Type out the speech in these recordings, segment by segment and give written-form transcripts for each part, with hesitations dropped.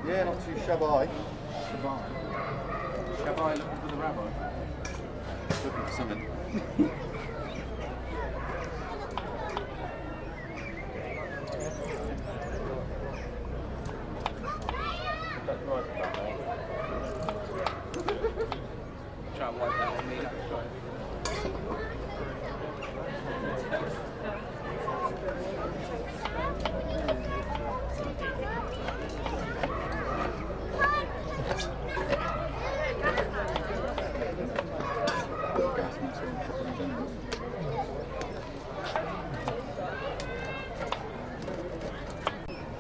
Yeah, not too shabby. Shabby looking for the rabbi. Looking for something. Try and wipe that on me.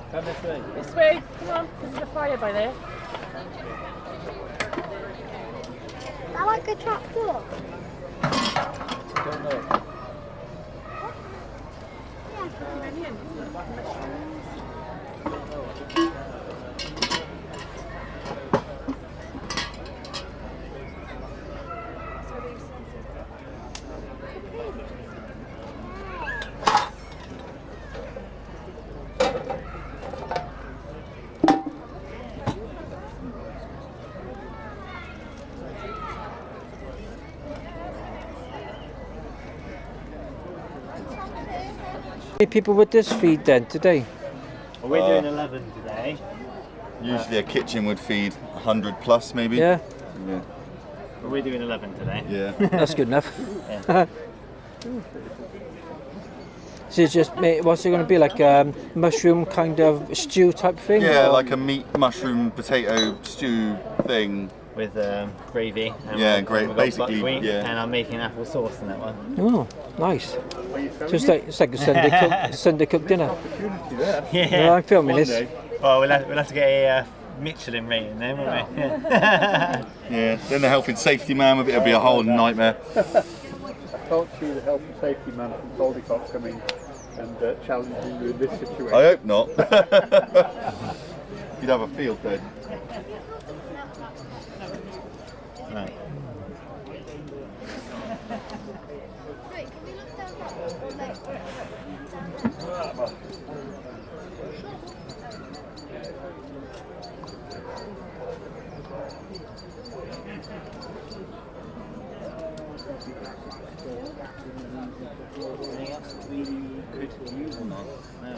Come this way. This way, come on, there's a fire by there. Is that like a trapdoor? Don't know. How many people with this feed then today? Well, we're doing 11 today. Usually a kitchen would feed 100 plus, maybe. Yeah, Yeah. But we're doing 11 today. Yeah. that's good enough. Yeah. So it's just, what's it going to be, like mushroom kind of stew type thing? Yeah, or? like a meat, mushroom, potato stew thing. With gravy. And Yeah, we've got basically, buckwheat, yeah. And I'm making apple sauce in that one. Oh, nice. So it's like a Sunday cooked dinner. Yeah. Yeah, I'm filming this. Well, we'll have to get a Michelin rating then, won't we? Yeah. Then the health and safety man, it'll be a whole nightmare. I can't see the health and safety man from Caldicot coming and challenging you in this situation. I hope not. You'd have a field day. Right. Wait, can we look down there? Anything else we could use or not? No.